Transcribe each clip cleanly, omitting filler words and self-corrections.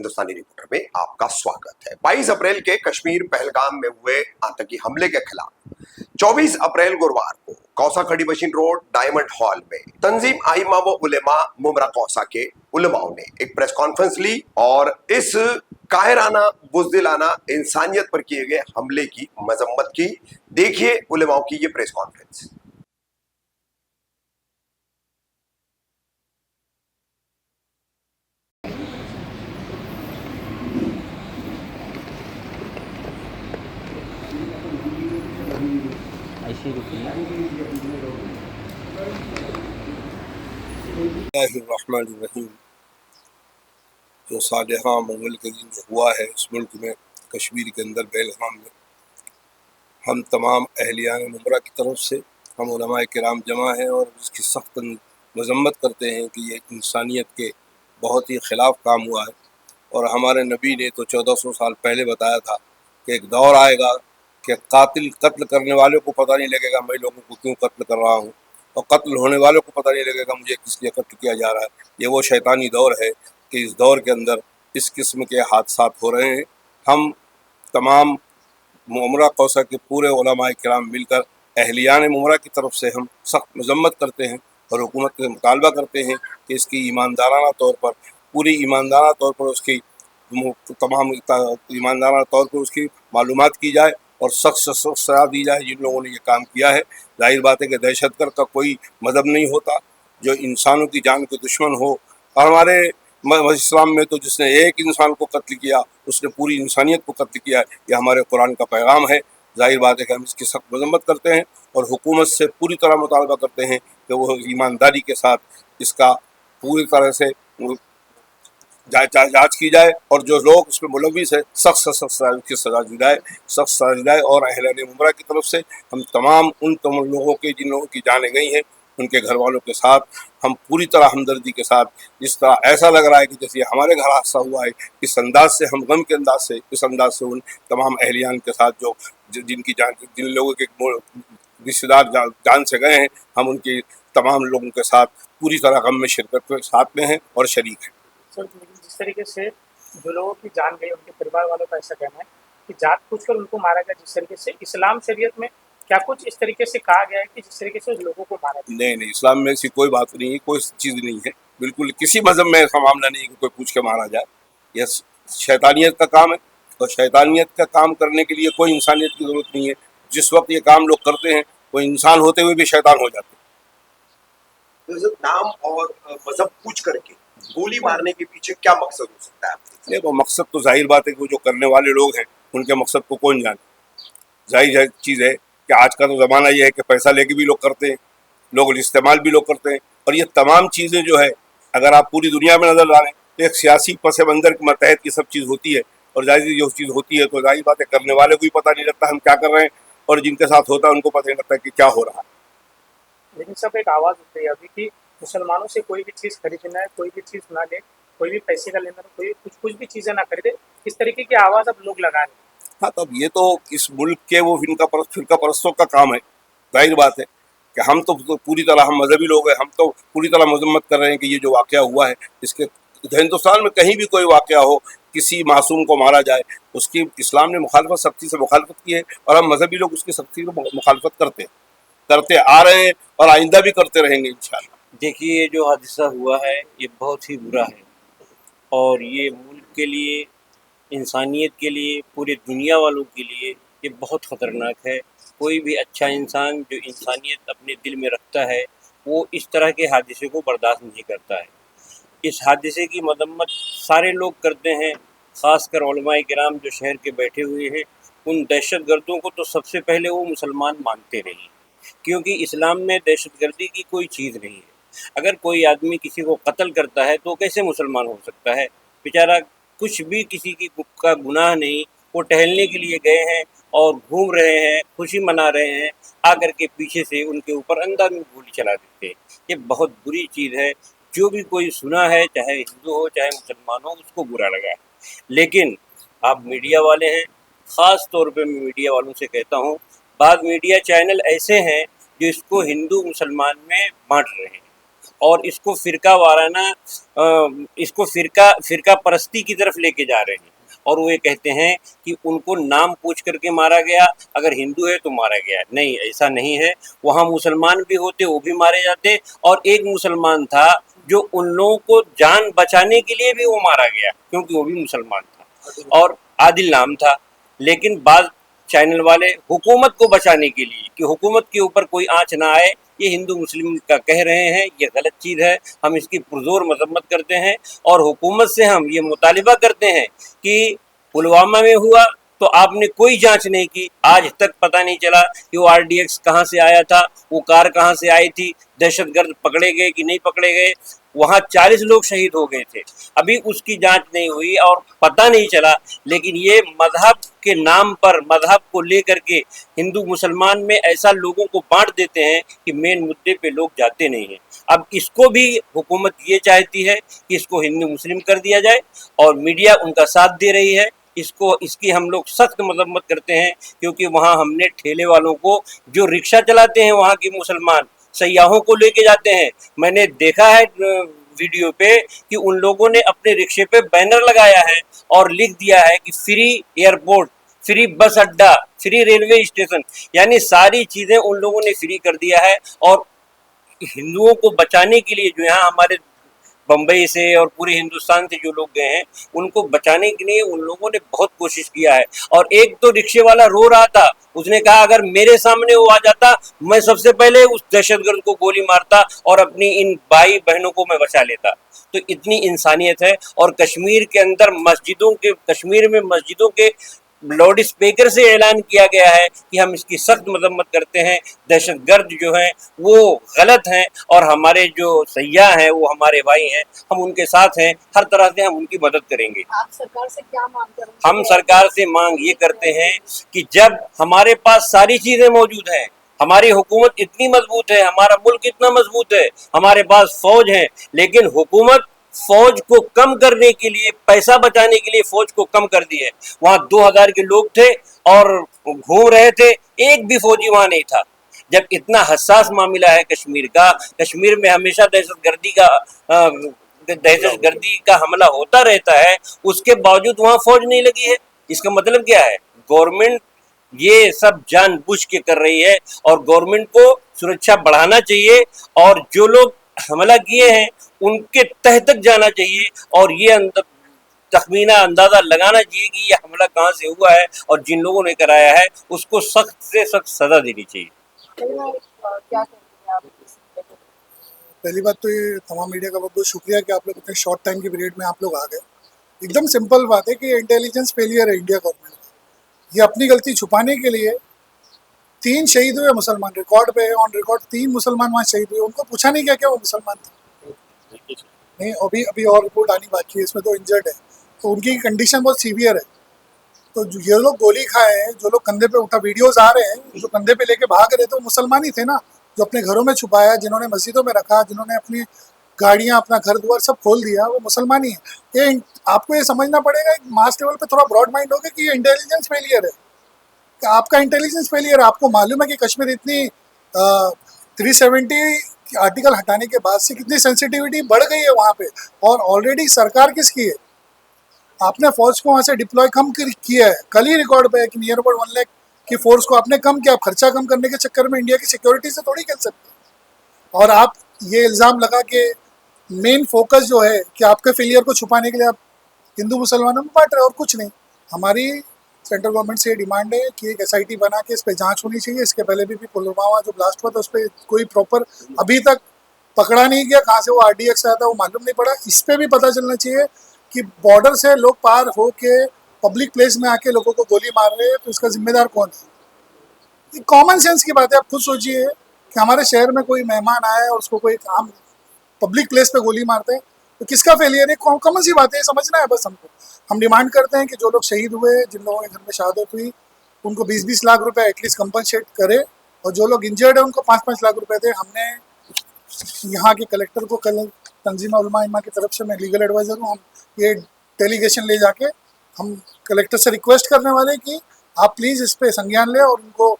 हिंदुस्तानी reporter में आपका स्वागत है। 22 अप्रैल के कश्मीर पहलगाम में हुए आतंकी हमले के खिलाफ 24 अप्रैल गुरुवार को कौसा खड़ी मशीन रोड डायमंड हॉल में तंजीम आइमा व उलेमा मुमरा कौसा के उलेमाओं ने एक प्रेस कॉन्फ्रेंस ली और इस कायराना बुज़दिलाना इंसानियत पर किए गए हमले की मजम्मत की। देखिए उलेमाओं की ये प्रेस कॉन्फ्रेंस। बिस्मिल्लाहिर्रहमानिर्रहीम। जो सालिहा मंगल के दिन जो हुआ है इस मुल्क में कश्मीर के अंदर पहलगाम में, हम तमाम अहलियान उम्रा की तरफ से हम उलमाए किराम जमा हैं और इसकी सख्त मजम्मत करते हैं कि ये इंसानियत के बहुत ही ख़िलाफ़ काम हुआ है। और हमारे नबी ने तो 1400 साल पहले बताया था कि एक दौर आएगा कि कातिल कत्ल करने वाले को पता नहीं लगेगा मैं लोगों को क्यों कत्ल कर रहा हूँ, और कत्ल होने वालों को पता नहीं लगेगा मुझे किस लिए कत्ल किया जा रहा है। ये वो शैतानी दौर है कि इस दौर के अंदर इस किस्म के हादसात हो रहे हैं। हम तमाम मुमरा कौसा के पूरे उलमाए किराम मिलकर अहलियान मुमरा की तरफ से हम सख्त मजम्मत करते हैं और हुकूमत से मुतालबा करते हैं कि इसकी ईमानदाराना तौर पर पूरी ईमानदाराना तौर पर उसकी तमाम ईमानदाराना तौर पर उसकी मालूमात की जाए और सख्त से सख्त सज़ा दी जाए जिन लोगों ने ये काम किया है। जाहिर बात है कि दहशतगर्द का कोई मज़हब नहीं होता जो इंसानों की जान के दुश्मन हो, और हमारे इस्लाम में तो जिसने एक इंसान को कत्ल किया उसने पूरी इंसानियत को कत्ल किया है। यह हमारे कुरान का पैगाम है। जाहिर बात है कि हम इसकी सख्त मजम्मत करते हैं और हुकूमत से पूरी तरह मुतालबा करते हैं कि वो ईमानदारी के साथ इसका पूरी तरह से जांच की जाए और जो लोग उसमें मुलविस है सख्त से सख्त की सज़ा दी जाए, सख्त सज़ा दी जाए। और अहले उम्रा की तरफ से हम तमाम उन लोगों के जिन लोगों की जानें गई हैं उनके घर वालों के साथ हम पूरी तरह हमदर्दी के साथ, जिस तरह ऐसा लग रहा है कि जैसे हमारे घर हादसा हुआ है, इस अंदाज से हम गम के अंदाज से इस अंदाज से उन तमाम अहलियान के साथ जो जिनकी जान जिन लोगों के रिश्तेदार जान से गए हैं, हम उनकी तमाम लोगों के साथ पूरी तरह गम में शिरकत के साथ में हैं और शरीक हैं। सर, जिस तरीके से जो लोगों की जान गई उनके परिवार वालों का ऐसा कहना है कि जात पूछकर उनको मारा गया, जिस तरीके से इस्लाम शरीयत में क्या कुछ इस तरीके से कहा गया है कि जिस तरीके से लोगों को मारा गया? नहीं, इस्लाम में ऐसी कोई बात नहीं है, कोई चीज़ नहीं है। बिल्कुल किसी मज़हब में ऐसा मामला नहीं है कि कोई पूछ के मारा जाए। यह शैतानियत का काम है और शैतानियत का काम करने के लिए कोई इंसानियत की ज़रूरत नहीं है। जिस वक्त ये काम लोग करते हैं वो इंसान होते हुए भी शैतान हो जाते हैं। नाम और मजहब पूछ करके गोली मारने के पीछे क्या मकसद हो सकता है? देखो, मकसद तो जाहिर बात है कि वो जो करने वाले लोग हैं उनके मकसद को कौन जाने। जाहिर चीज़ है कि आज का तो ज़माना ये है कि पैसा लेके भी लोग करते हैं, लोग इस्तेमाल भी लोग करते हैं। और ये तमाम चीज़ें जो है अगर आप पूरी दुनिया में नज़र डालें तो एक सियासी पस मंज़र के मतहत की सब चीज़ होती है। और जाहिर जो चीज़ होती है तो जाहिर बात है करने वाले को भी पता नहीं लगता हम क्या कर रहे हैं, और जिनके साथ होता है उनको पता नहीं लगता कि क्या हो रहा है। लेकिन सब एक आवाज़ उठ रही है अभी कि मुसलमानों से कोई भी चीज़ खरीदना है, कोई भी चीज़ ना ले, कोई भी पैसे का लेना, कोई कुछ भी चीज़ें ना खरीदे, इस तरीके की आवाज़ अब लोग लगा रहे हैं। हाँ, तब ये तो इस मुल्क के वो फिरका परस्तों का काम है। जाहिर बात है कि हम तो पूरी तरह हम मजहबी लोग हैं, हम तो पूरी तरह मजम्मत कर रहे हैं कि ये जो वाक़या हुआ है इसके हिंदुस्तान में कहीं भी कोई वाक़या हो किसी मासूम को मारा जाए उसकी इस्लाम ने मुखालफत सख्ती से मुखालफत की है और हम मजहबी लोग उसकी सख्ती से मुखालफत करते आ रहे हैं और आइंदा भी करते रहेंगे इंशाअल्लाह। देखिए, ये जो हादसा हुआ है ये बहुत ही बुरा है और ये मुल्क के लिए, इंसानियत के लिए, पूरी दुनिया वालों के लिए ये बहुत ख़तरनाक है। कोई भी अच्छा इंसान जो इंसानियत अपने दिल में रखता है वो इस तरह के हादसे को बर्दाश्त नहीं करता है। इस हादसे की मजम्मत सारे लोग करते हैं, ख़ासकर उलमाए किराम जो शहर के बैठे हुए हैं। उन दहशतगर्दों को तो सबसे पहले वो मुसलमान मानते नहीं, क्योंकि इस्लाम में दहशतगर्दी की कोई चीज़ नहीं है। अगर कोई आदमी किसी को कत्ल करता है तो कैसे मुसलमान हो सकता है? बेचारा कुछ भी किसी की का गुनाह नहीं, वो टहलने के लिए गए हैं और घूम रहे हैं, खुशी मना रहे हैं, आकर के पीछे से उनके ऊपर अंदाज में गोली चला देते हैं। ये बहुत बुरी चीज़ है। जो भी कोई सुना है, चाहे हिंदू हो चाहे मुसलमान हो, उसको बुरा लगा है। लेकिन आप मीडिया वाले हैं, ख़ास तौर पे मैं मीडिया वालों से कहता हूँ, बाद मीडिया चैनल ऐसे हैं जो इसको हिंदू मुसलमान में बांट रहे हैं اور اس کو فرقہ وارانہ اس کو فرقہ پرستی کی طرف لے کے جا رہے ہیں، اور وہ یہ کہتے ہیں کہ ان کو نام پوچھ کر کے مارا گیا، اگر ہندو ہے تو مارا گیا. نہیں، ایسا نہیں ہے. وہاں مسلمان بھی ہوتے، وہ بھی مارے جاتے، اور ایک مسلمان تھا جو ان لوگوں کو جان بچانے کے لیے بھی وہ مارا گیا، کیونکہ وہ بھی مسلمان تھا اور عادل نام تھا. لیکن بعض چینل والے حکومت کو بچانے کے لیے کہ حکومت کے اوپر کوئی آنچ نہ آئے، یہ ہندو مسلم کا کہہ رہے ہیں، یہ غلط چیز ہے. ہم اس کی پرزور مذمت کرتے ہیں، اور حکومت سے ہم یہ مطالبہ کرتے ہیں کہ پلوامہ میں ہوا تو آپ نے کوئی جانچ نہیں کی. آج تک پتہ نہیں چلا کہ وہ RDX کہاں سے آیا تھا، وہ کار کہاں سے آئی تھی، دہشت گرد پکڑے گئے کہ نہیں پکڑے گئے. وہاں 40 لوگ شہید ہو گئے تھے، ابھی اس کی جانچ نہیں ہوئی اور پتہ نہیں چلا. لیکن یہ مذہب کے نام پر، مذہب کو لے کر کے ہندو مسلمان میں ایسا لوگوں کو بانٹ دیتے ہیں کہ مین مدعے پہ لوگ جاتے نہیں ہیں. اب اس کو بھی حکومت یہ چاہتی ہے کہ اس کو ہندو مسلم کر دیا جائے، اور میڈیا ان کا ساتھ دے رہی ہے. اس کی ہم لوگ سخت مذمت کرتے ہیں، کیونکہ وہاں ہم نے ٹھیلے والوں کو، جو رکشہ چلاتے ہیں وہاں کے مسلمان، سیاحوں کو لے کے جاتے ہیں. میں نے دیکھا ہے ویڈیو پہ کہ ان لوگوں نے اپنے رکشے پہ بینر لگایا ہے اور لکھ دیا ہے کہ فری ایئرپورٹ، فری بس اڈا، فری ریلوے اسٹیشن. یعنی ساری چیزیں ان لوگوں نے فری کر دیا ہے. اور ہندوؤں کو بچانے کے لیے جو یہاں ہمارے بمبئی سے اور پورے ہندوستان سے جو لوگ گئے ہیں، ان کو بچانے کے لیے ان لوگوں نے بہت کوشش کیا ہے. اور ایک تو رکشے والا رو رہا تھا، اس نے کہا اگر میرے سامنے وہ آ جاتا میں سب سے پہلے اس دہشت گرد کو گولی مارتا اور اپنی ان بھائی بہنوں کو میں بچا لیتا. تو اتنی انسانیت ہے. اور کشمیر کے اندر کشمیر میں مسجدوں کے لاؤڈ اسپیکر سے اعلان کیا گیا ہے کہ ہم اس کی سخت مذمت کرتے ہیں. دہشت گرد جو ہیں وہ غلط ہیں، اور ہمارے جو سیاح ہیں وہ ہمارے بھائی ہیں، ہم ان کے ساتھ ہیں. ہر طرح سے ہم ان کی مدد کریں گے. آپ سرکار سے کیا مانگ کریں گے؟ ہم سرکار سے مانگ یہ کرتے ہیں کہ جب ہمارے پاس ساری چیزیں موجود ہیں، ہماری حکومت اتنی مضبوط ہے، ہمارا ملک اتنا مضبوط ہے، ہمارے پاس فوج ہے، لیکن حکومت فوج کو کم کرنے کے لیے، پیسہ بچانے کے لیے فوج کو کم کر دی ہے. وہاں 2000 کے لوگ تھے اور گھوم رہے تھے، ایک بھی فوجی وہاں نہیں تھا. جب اتنا حساس معاملہ ہے کشمیر کا، کشمیر میں ہمیشہ دہشت گردی کا حملہ ہوتا رہتا ہے، اس کے باوجود وہاں فوج نہیں لگی ہے. اس کا مطلب کیا ہے؟ گورنمنٹ یہ سب جان بوجھ کے کر رہی ہے، اور گورنمنٹ کو سرکشا بڑھانا چاہیے، اور جو لوگ حملہ کیے ہیں ان کے تہ تک جانا چاہیے، اور یہ تخمینہ اندازہ لگانا چاہیے کہ یہ حملہ کہاں سے ہوا ہے، اور جن لوگوں نے کرایا ہے اس کو سخت سے سخت سزا دینی چاہیے. کیا کہیں گے آپ اس پہ؟ پہلی بات تو یہ تمام میڈیا کا بہت بہت شکریہ کہ آپ لوگ اتنے شارٹ ٹائم کے پیریڈ میں آپ لوگ آ گئے. ایک دم سمپل بات ہے کہ یہ انٹیلیجنس فیلئر ہے انڈیا گورنمنٹ کا. یہ اپنی غلطی چھپانے کے لیے 3 شہید ہوئے مسلمان، ریکارڈ پہ آن ریکارڈ 3 مسلمان وہاں شہید ہوئے. ان کو پوچھا نہیں کیا وہ مسلمان تھے؟ نہیں، ابھی اور رپورٹ آنی باقی ہے، اس میں تو انجرڈ ہے، تو ان کی کنڈیشن بہت سیویئر ہے. تو یہ لوگ گولی کھائے ہیں، جو لوگ کندھے پہ اٹھا، ویڈیوز آ رہے ہیں، جو کندھے پہ لے کے بھاگ رہے تھے وہ مسلمان ہی تھے نا، جو اپنے گھروں میں چھپایا، جنہوں نے مسجدوں میں رکھا، جنہوں نے اپنی گاڑیاں، اپنا گھر دوار سب کھول دیا، وہ مسلمان ہی ہیں. یہ آپ کو یہ سمجھنا پڑے گا ایک ماس لیول پہ تھوڑا براڈ مائنڈ ہوگا کہ یہ انٹیلیجنس فیلئر ہے، کہ آپ کا انٹیلیجنس فیلئر ہے. آپ کو معلوم ہے کہ کشمیر اتنی 370 آرٹیکل ہٹانے کے بعد سے کتنی سینسٹیوٹی بڑھ گئی ہے وہاں پہ، اور آلریڈی سرکار کس کی ہے؟ آپ نے فوج کو وہاں سے ڈپلوائے کم کیا ہے. کل ہی ریکارڈ پہ ہے کہ نیئر اباؤٹ 1 لاکھ کی فورس کو آپ نے کم کیا. خرچہ کم کرنے کے چکر میں انڈیا کی سیکیورٹی سے تھوڑی کھیل سکتے. اور آپ یہ الزام لگا کہ مین فوکس جو ہے کہ آپ کے فیلئر کو چھپانے کے لیے آپ ہندو مسلمانوں میں بانٹ رہے ہیں اور کچھ نہیں. ہماری سینٹرل گورنمنٹ سے یہ ڈیمانڈ ہے کہ ایک SIT بنا کے اس پہ جانچ ہونی چاہیے. اس کے پہلے بھی پلوامہ جو بلاسٹ ہوا تھا اس پہ کوئی پراپر ابھی تک پکڑا نہیں گیا، کہاں سے وہ RDX آیا تھا وہ معلوم نہیں پڑا. اس پہ بھی پتہ چلنا چاہیے کہ بارڈر سے لوگ پار ہو کے پبلک پلیس میں آ کے لوگوں کو گولی مار رہے ہیں، تو اس کا ذمہ دار کون ہے؟ یہ کامن سینس کی بات ہے. آپ خود سوچئے کہ ہمارے شہر میں کوئی مہمان آیا ہے اور اس کو کوئی کام پبلک پلیس پہ گولی مارتے ہیں تو کس کا فیلئر ہے؟ کامن سی بات ہے، یہ سمجھنا ہے بس ہم کو. ہم ڈیمانڈ کرتے ہیں کہ جو لوگ شہید ہوئے، جن لوگوں کے گھر میں شہادت ہوئی، ان کو 20-20 لاکھ روپے ایٹ لیسٹ کمپنسیٹ کرے، اور جو لوگ انجرڈ ہیں ان کو 5-5 لاکھ روپے دے. ہم نے یہاں کے کلیکٹر کو کل تنظیم علماء کی طرف سے، میں لیگل ایڈوائزر ہوں، ہم یہ ڈیلیگیشن لے جا کے ہم کلیکٹر سے ریکویسٹ کرنے والے کہ آپ پلیز اس پہ سنگیان لیں اور ان کو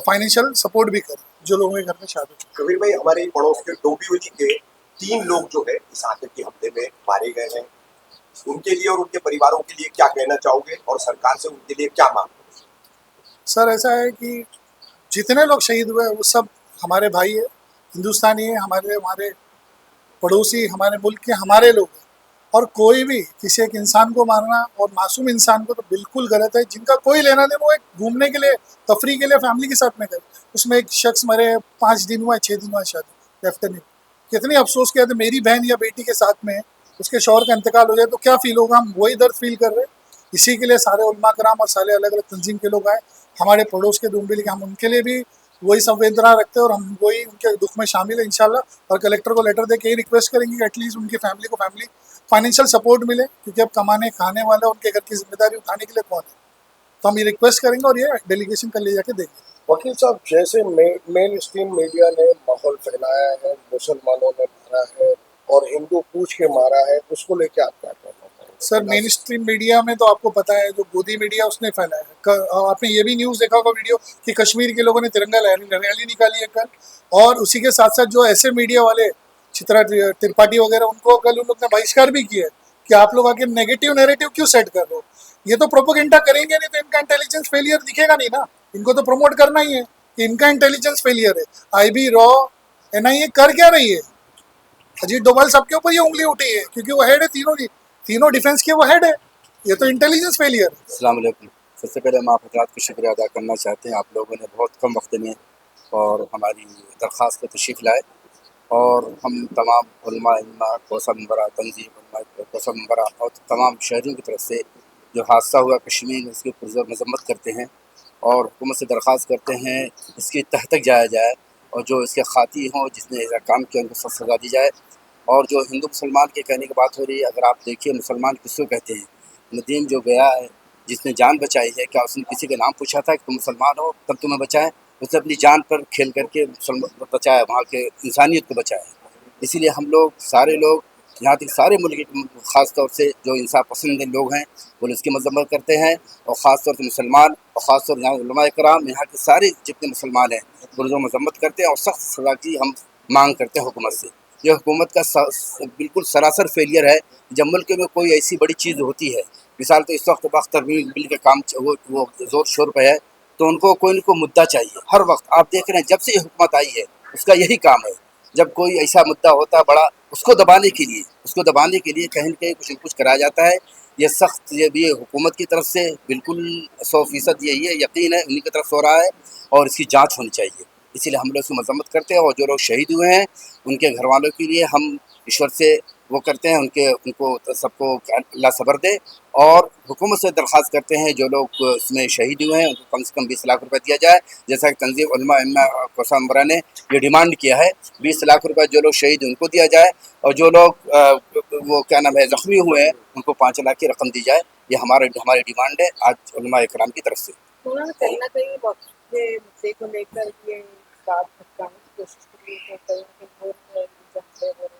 فائنینشیل سپورٹ بھی کریں جو لوگوں کے گھر میں شادی. کبیر بھائی، ہمارے پڑوس کے ڈوبیولی کے 3 लोग जो है इस आतंकी हमले में मारे गए हैं, उनके लिए और उनके परिवारों के लिए क्या कहना चाहोगे और सरकार से उनके लिए क्या मांग? सर ऐसा है कि जितने लोग शहीद हुए वो सब हमारे भाई है, हिंदुस्तानी है, हमारे पड़ोसी, हमारे मुल्क के हमारे लोग हैं। और कोई भी किसी एक इंसान को मारना और मासूम इंसान को तो बिल्कुल गलत है। जिनका कोई लेना देना वो एक घूमने के लिए, तफरी के लिए फैमिली के साथ में गए, उसमें एक शख्स मरे, 5 दिन हुआ 6 दिन हुआ शादी लेफ्टिनेंट। कितनी अफसोस किया था, मेरी बहन या बेटी के साथ में उसके शौहर का इंतकाल हो जाए तो क्या फील होगा, हम वही दर्द फील कर रहे हैं। इसी के लिए सारे उलमा कराम और सारे अलग अलग तंजीम के लोग आए, हमारे पड़ोस के दुम्बे लेके हम उनके लिए भी वही संवेदना रखते हैं और हम वही उनके दुख में शामिल है इंशाल्लाह। और कलेक्टर को लेटर दे के यही रिक्वेस्ट करेंगे कि एटलीस्ट उनकी फैमिली को फाइनेंशियल सपोर्ट मिले, क्योंकि अब कमाने खाने वाला उनके घर की जिम्मेदारी उठाने के लिए कौन है। तो हम ये रिक्वेस्ट करेंगे और ये डेलीगेशन कर ले जाके देंगे। वकील साहब, जैसे मेन स्ट्रीम मीडिया ने माहौल फैलाया है, मुसलमानों ने मारा है और हिंदू पूछ के मारा है, उसको लेके आप क्या कहना चाहेंगे? सर मेन स्ट्रीम मीडिया में तो आपको पता है जो गोदी मीडिया उसने फैलाया है। आपने ये भी न्यूज़ देखा होगा वीडियो कि कश्मीर के लोगों ने तिरंगा रैली निकाली है कल, और उसी के साथ साथ जो ऐसे मीडिया वाले चित्रा त्रिपाठी वगैरह, उनको कल उन लोग ने बहिष्कार भी किया कि आप लोग आके नेगेटिव नैरेटिव क्यों सेट कर रहे हो। ये तो प्रोपोगेंडा करेंगे नहीं तो इनका इंटेलिजेंस फेलियर दिखेगा नहीं ना। इनको तो प्रमोट करना ही है कि इनका इंटेलिजेंस फेलियर है। IB, रॉ, NIA कर क्या रही है? अजीत डोभाल सबके ऊपर ये उंगली उठी है क्योंकि वो हेड है, तीनों डिफेंस के वो हेड है। ये तो इंटेलिजेंस फेलियर है। अस्सलाम वालेकुम। सबसे पहले हम आप हज़रात का शुक्रिया अदा करना चाहते हैं, आप लोगों ने बहुत कम वक्त में और हमारी दरख्वास्त पर तशरीफ़ लाए, और हम तमाम उलमा कोसंबरा तंजीम कोसंबरा और तमाम शहरियों की तरफ से जो हादसा हुआ कश्मीर में उसकी पुरज़ोर मज़म्मत करते हैं और हुकूमत से दरख्वास्त करते हैं इसकी तह तक जाया जाए और जो इसके खाती हों, जिसने ऐसा काम किया उनको सख्त सज़ा दी जाए। और जो हिंदू मुसलमान के कहने की बात हो रही है, अगर आप देखिए मुसलमान किसको कहते हैं? नदीम जो गया है, जिसने जान बचाई है, क्या उसने किसी का नाम पूछा था कि तुम मुसलमान हो तब तुम्हें बचाएं? उसने अपनी जान पर खेल करके बचाया, वहाँ के इंसानियत को बचाया। इसीलिए हम लोग सारे लोग यहाँ तक सारे मुल्क ख़ास तौर से जो इंसाफ पसंद लोग हैं वो इसकी मजम्मत करते हैं, और ख़ास तौर से मुसलमान और ख़ास तौर यहाँ उलमा कराम यहाँ के सारे जितने मुसलमान हैं वो मजम्मत करते हैं और सख्त सज़ा की हम मांग करते हैं हुकूमत से। ये हुकूमत का बिल्कुल सरासर फेलियर है। जब मुल्क में कोई ऐसी बड़ी चीज़ होती है, मिसाल तो इस वक्त तरमीम बिल का काम वो ज़ोर शोर पे है, तो उनको कोई न कोई मुद्दा चाहिए हर वक्त। आप देख रहे हैं जब से ये हुकूमत आई है उसका यही काम है, जब कोई ऐसा मुद्दा होता है बड़ा, उसको दबाने के लिए कहीं न कहीं कुछ न कुछ कराया जाता है। ये सख्त ये भी हुकूमत की तरफ से बिल्कुल 100% यही है, यकीन है उन्हीं की तरफ से हो रहा है और इसकी जाँच होनी चाहिए। इसीलिए हम लोग इसकी मजम्मत करते हैं, और जो लोग शहीद हुए हैं उनके घर वालों के लिए हम ईश्वर से वो करते हैं, उनको सबको अल्लाह सब्र दे, और हुकूमत से दरख्वास्त करते हैं जो लोग इसमें शहीद हुए हैं उनको कम से कम 20 लाख रुपए दिया जाए। जैसा कि तंजीम उलमा कोसंबरा ने ये डिमांड किया है, 20 लाख रुपए जो लोग शहीद हैं उनको दिया जाए, और जो लोग वो क्या नाम है ज़ख्मी हुए हैं उनको 5 लाख की रकम दी जाए। ये हमारी डिमांड है आज उलमा कराम की तरफ से। उन्होंने कहीं ना कहीं वक्त के मुद्दे को लेकर ये बात भटकाने की कोशिश की है, कहीं कि वोट जमते हो रहे हैं।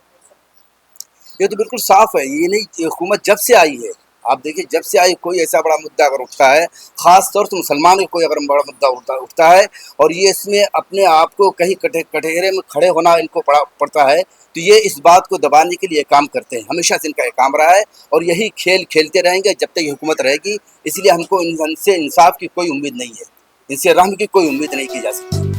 ये तो बिल्कुल साफ है, ये नहीं, ये हुकूमत जब से आई है, आप देखिए जब से आई कोई ऐसा बड़ा मुद्दा अगर उठता है, ख़ास तौर से मुसलमान का कोई अगर बड़ा मुद्दा उठता है और ये इसमें अपने आप को कहीं कटघरे में खड़े होना इनको पड़ता है, तो ये इस बात को दबाने के लिए काम करते हैं। हमेशा से इनका ये काम रहा है और यही खेल खेलते रहेंगे जब तक ये हुकूमत रहेगी। इसलिए हमको इनसे इंसाफ की कोई उम्मीद नहीं है, इनसे रहम की कोई उम्मीद नहीं की जा सकती।